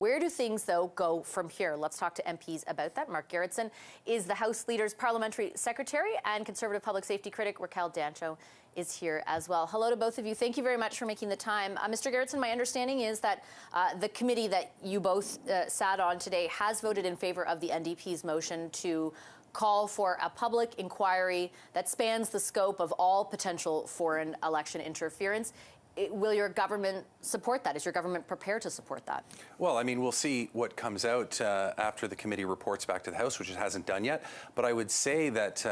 Where do things, though, go from here? Let's talk to MPs about that. Mark Gerritsen is the House Leader's Parliamentary Secretary, and Conservative public safety critic Raquel Dancho is here as well. Hello to both of you. Thank you very much for making the time. Mr. Gerritsen, my understanding is that the committee that you both sat on today has voted in favor of the NDP's motion to call for a public inquiry that spans the scope of all potential foreign election interference. Will your government support that? Is your government prepared to support that? Well, I mean, we'll see what comes out after the committee reports back to the House, which it hasn't done yet. But I would say that,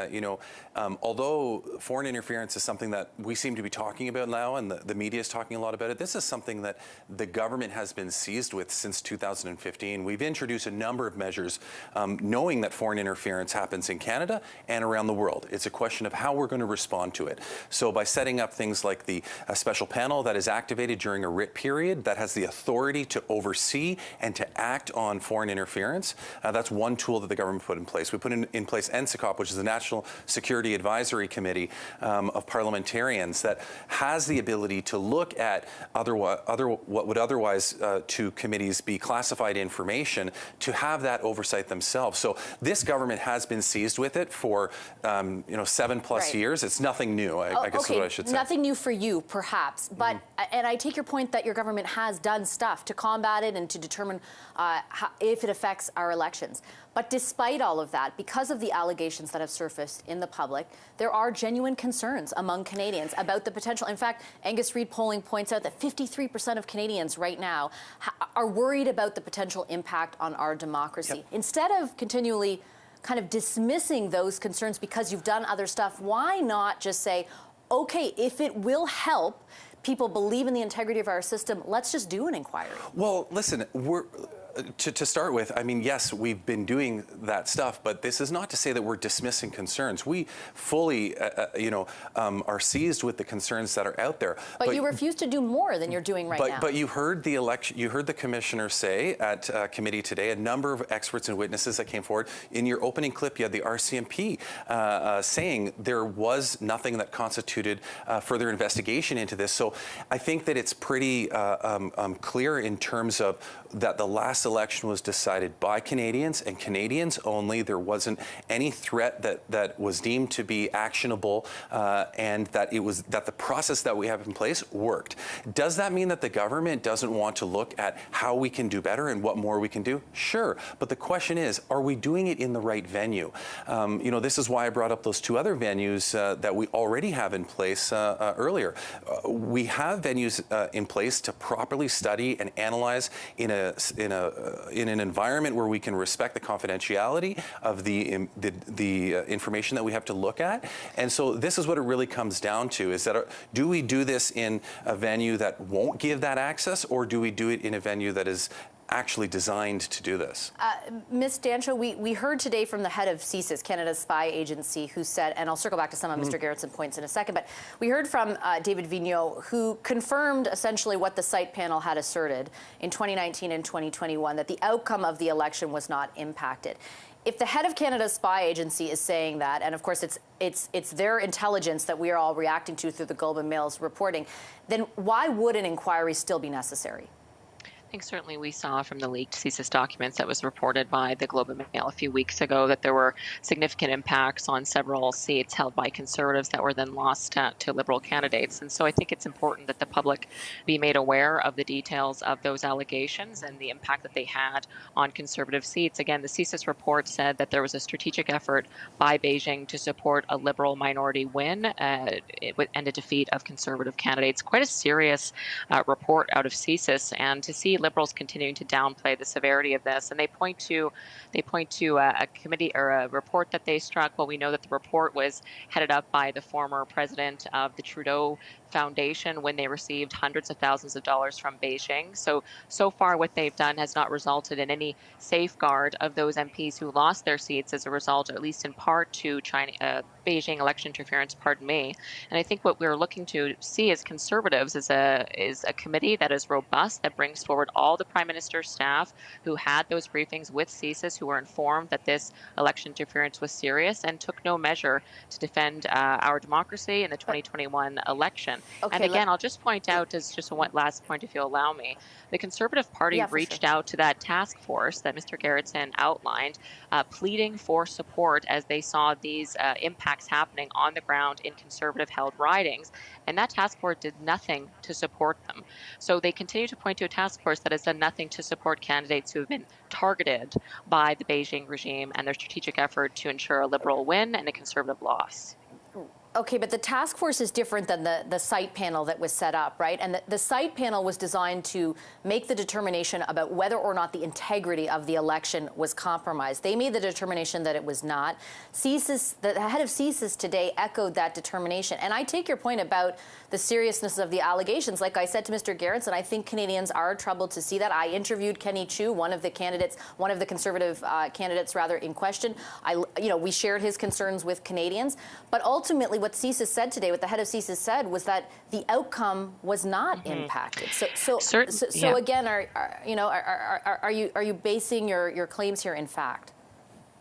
although foreign interference is something that we seem to be talking about now, and the media is talking a lot about it, this is something that the government has been seized with since 2015. We've introduced a number of measures knowing that foreign interference happens in Canada and around the world. It's a question of how we're going to respond to it. So by setting up things like the special panel that is activated during a writ period that has the authority to oversee and to act on foreign interference. That's one tool that the government put in place. We put in place NSICOP, which is the National Security Advisory Committee of parliamentarians that has the ability to look at what would otherwise to committees be classified information, to have that oversight themselves. So this government has been seized with it for 7+ years. It's nothing new, I guess is what I should say. Nothing new for you, perhaps. But, and I take your point that your government has done stuff to combat it and to determine if it affects our elections. But despite all of that, because of the allegations that have surfaced in the public, there are genuine concerns among Canadians about the potential. In fact, Angus Reid polling points out that 53% of Canadians right now are worried about the potential impact on our democracy. Yep. Instead of continually kind of dismissing those concerns because you've done other stuff, why not just say, okay, if it will help people believe in the integrity of our system, let's just do an inquiry? Well, listen, to start with, I mean, yes, we've been doing that stuff, but this is not to say that we're dismissing concerns. We fully, are seized with the concerns that are out there. But you refuse to do more than you're doing right now. But you heard the commissioner say at committee today, a number of experts and witnesses that came forward. In your opening clip, you had the RCMP saying there was nothing that constituted further investigation into this. So I think that it's pretty clear in terms of that the last election was decided by Canadians and Canadians only. There wasn't any threat that was deemed to be actionable, and that the process that we have in place worked. Does that mean that the government doesn't want to look at how we can do better and what more we can do? Sure, but the question is, are we doing it in the right venue? This is why I brought up those two other venues that we already have in place earlier. We have venues in place to properly study and analyze in an environment where we can respect the confidentiality of the information that we have to look at. And so this is what it really comes down to, is that do we do this in a venue that won't give that access, or do we do it in a venue that is actually designed to do this? Ms. Dancho, we heard today from the head of CSIS, Canada's spy agency, who said, and I'll circle back to some of Mr. Gerritsen's points in a second, but we heard from David Vigneault, who confirmed essentially what the site panel had asserted in 2019 and 2021, that the outcome of the election was not impacted. If the head of Canada's spy agency is saying that, and of course it's their intelligence that we are all reacting to through the Globe and Mail's reporting, then why would an inquiry still be necessary? I think certainly we saw from the leaked CSIS documents that was reported by the Globe and Mail a few weeks ago that there were significant impacts on several seats held by Conservatives that were then lost to Liberal candidates. And so I think it's important that the public be made aware of the details of those allegations and the impact that they had on Conservative seats. Again, the CSIS report said that there was a strategic effort by Beijing to support a Liberal minority win and a defeat of Conservative candidates. Quite a serious report out of CSIS, and to see Liberals continuing to downplay the severity of this, and they point to a committee or a report that they struck. Well, we know that the report was headed up by the former president of the Trudeau Foundation when they received hundreds of thousands of dollars from Beijing. So far what they've done has not resulted in any safeguard of those MPs who lost their seats as a result, at least in part, to Beijing election interference, pardon me. And I think what we're looking to see as Conservatives is a committee that is robust, that brings forward all the Prime Minister's staff who had those briefings with CSIS, who were informed that this election interference was serious and took no measure to defend our democracy in the 2021 election. Okay, And again, I'll just point out as just one last point, if you'll allow me, the Conservative Party yeah, for reached sure. out to that task force that Mr. Gerritsen outlined, pleading for support as they saw these impacts happening on the ground in Conservative-held ridings. And that task force did nothing to support them. So they continue to point to a task force that has done nothing to support candidates who have been targeted by the Beijing regime and their strategic effort to ensure a Liberal win and a Conservative loss. Okay, but the task force is different than the site panel that was set up, right? And the site panel was designed to make the determination about whether or not the integrity of the election was compromised. They made the determination that it was not. CSIS, the head of CSIS today echoed that determination. And I take your point about the seriousness of the allegations. Like I said to Mr. Gerritsen, I think Canadians are troubled to see that. I interviewed Kenny Chu, one of the candidates, one of the Conservative candidates rather in question. We shared his concerns with Canadians, but ultimately what CSIS said today, what the head of CSIS said, was that the outcome was not impacted. So again, are you basing your claims here in fact?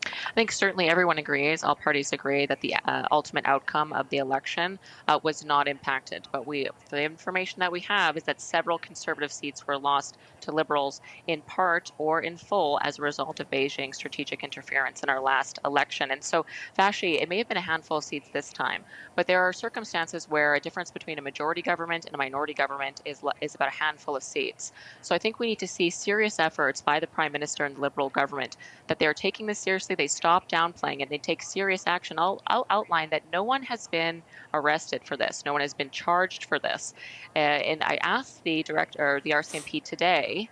I think certainly everyone agrees, all parties agree that the ultimate outcome of the election was not impacted. But the information that we have is that several Conservative seats were lost to Liberals in part or in full as a result of Beijing's strategic interference in our last election. And so, Vashi, it may have been a handful of seats this time, but there are circumstances where a difference between a majority government and a minority government is about a handful of seats. So I think we need to see serious efforts by the Prime Minister and the Liberal government that they're taking this seriously. They stop downplaying it. They take serious action. I'll outline that no one has been arrested for this. No one has been charged for this. And I asked the RCMP today,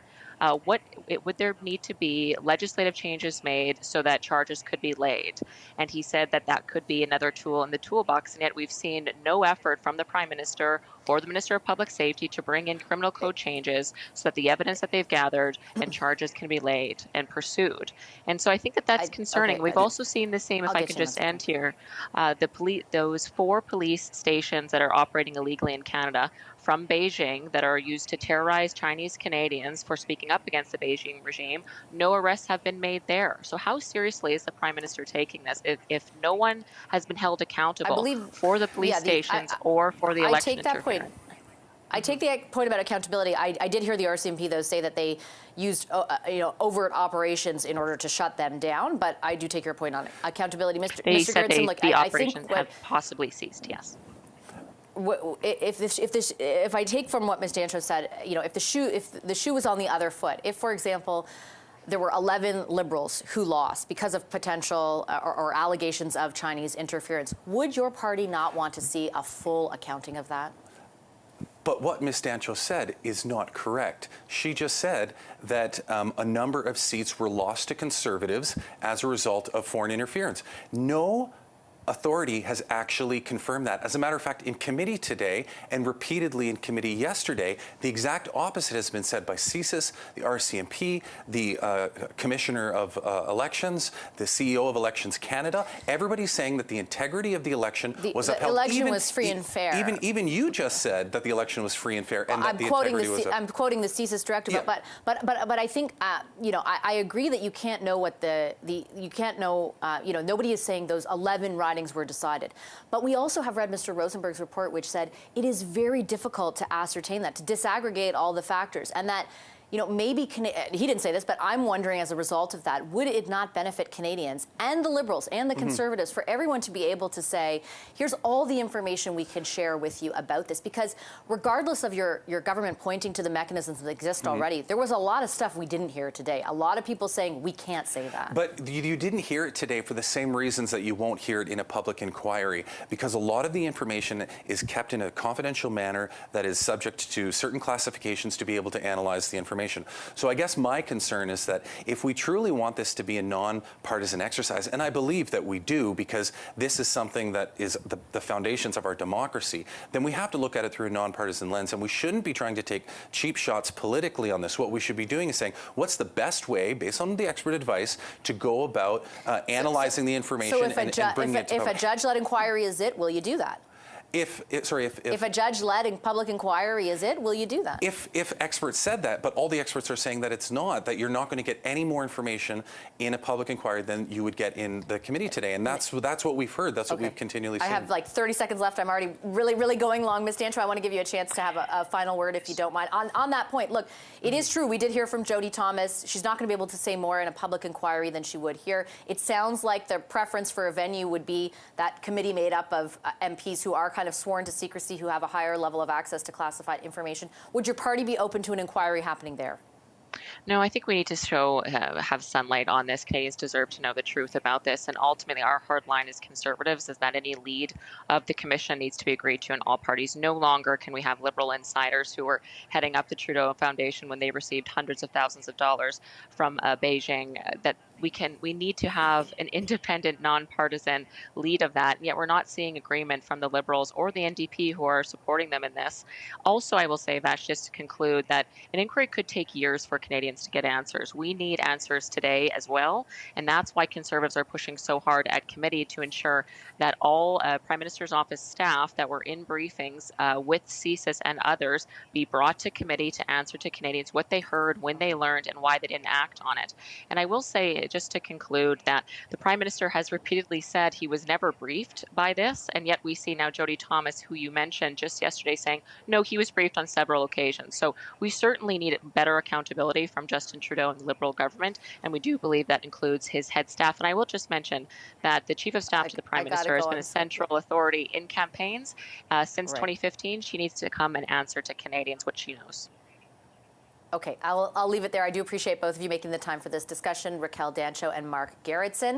would there need to be legislative changes made so that charges could be laid? And he said that could be another tool in the toolbox. And yet we've seen no effort from the Prime Minister or the Minister of Public Safety to bring in criminal code changes so that the evidence that they've gathered and charges can be laid and pursued. And so I think that's concerning. Okay, We've also seen the same, if I can just end here, those 4 police stations that are operating illegally in Canada from Beijing that are used to terrorize Chinese Canadians for speaking up against the Beijing regime. No arrests have been made there. So how seriously is the Prime Minister taking this if no one has been held accountable for the police stations or for the election interference? I take the point about accountability. I did hear the RCMP, though, say that they used overt operations in order to shut them down, but I do take your point on accountability. They said the operations have possibly ceased, yes. If I take from what Ms. Dancho said, if the shoe was on the other foot, if, for example, there were 11 Liberals who lost because of potential or allegations of Chinese interference, would your party not want to see a full accounting of that? But what Ms. Dancho said is not correct. She just said that a number of seats were lost to Conservatives as a result of foreign interference. No authority has actually confirmed that. As a matter of fact, in committee today and repeatedly in committee yesterday, the exact opposite has been said by CSIS, the RCMP, the Commissioner of Elections, the CEO of Elections Canada. Everybody's saying that the integrity of the election was upheld. The election was free and fair. Even you just said that the election was free and fair, and that the integrity was. I'm quoting the CSIS director, yeah. but I think I agree that you can't know what you can't know. Nobody is saying those 11 ridings were decided. But we also have read Mr. Rosenberg's report, which said it is very difficult to ascertain that, to disaggregate all the factors, and that maybe he didn't say this, but I'm wondering as a result of that, would it not benefit Canadians and the Liberals and the Conservatives for everyone to be able to say, here's all the information we can share with you about this? Because regardless of your government pointing to the mechanisms that exist already, there was a lot of stuff we didn't hear today. A lot of people saying we can't say that. But you didn't hear it today for the same reasons that you won't hear it in a public inquiry, because a lot of the information is kept in a confidential manner that is subject to certain classifications to be able to analyze the information. So I guess my concern is that if we truly want this to be a non-partisan exercise, and I believe that we do, because this is something that is the foundations of our democracy, then we have to look at it through a non-partisan lens, and we shouldn't be trying to take cheap shots politically on this. What we should be doing is saying, what's the best way, based on the expert advice, to go about analyzing the information and bringing it to if a judge-led inquiry is it, will you do that? If a judge-led public inquiry is it, will you do that? If experts said that, but all the experts are saying that it's not, that you're not going to get any more information in a public inquiry than you would get in the committee today. And that's what we've heard. That's what we've continually seen. I have like 30 seconds left. I'm already really going long. Ms. Dancho, I want to give you a chance to have a final word if you don't mind. On that point, look, it is true. We did hear from Jody Thomas. She's not going to be able to say more in a public inquiry than she would here. It sounds like the preference for a venue would be that committee made up of MPs who are kind of sworn to secrecy, who have a higher level of access to classified information. Would your party be open to an inquiry happening there? No, I think we need to have sunlight on this. Canadians deserve to know the truth about this. And ultimately, our hard line as Conservatives is that any lead of the Commission needs to be agreed to in all parties. No longer can we have Liberal insiders who were heading up the Trudeau Foundation when they received hundreds of thousands of dollars from Beijing. We need to have an independent, nonpartisan lead of that. And yet we're not seeing agreement from the Liberals or the NDP who are supporting them in this. Also, I will say, Vash, just to conclude, that an inquiry could take years for Canadians to get answers. We need answers today as well. And that's why Conservatives are pushing so hard at committee to ensure that all Prime Minister's office staff that were in briefings with CSIS and others be brought to committee to answer to Canadians what they heard, when they learned, and why they didn't act on it. And I will say, just to conclude, that the Prime Minister has repeatedly said he was never briefed by this, and yet we see now Jody Thomas, who you mentioned just yesterday, saying, no, he was briefed on several occasions. So we certainly need better accountability from Justin Trudeau and the Liberal government, and we do believe that includes his head staff. And I will just mention that the Chief of Staff to the Prime Minister has been a central authority in campaigns since 2015. She needs to come and answer to Canadians what she knows. Okay, I'll leave it there. I do appreciate both of you making the time for this discussion, Raquel Dancho and Mark Gerritsen.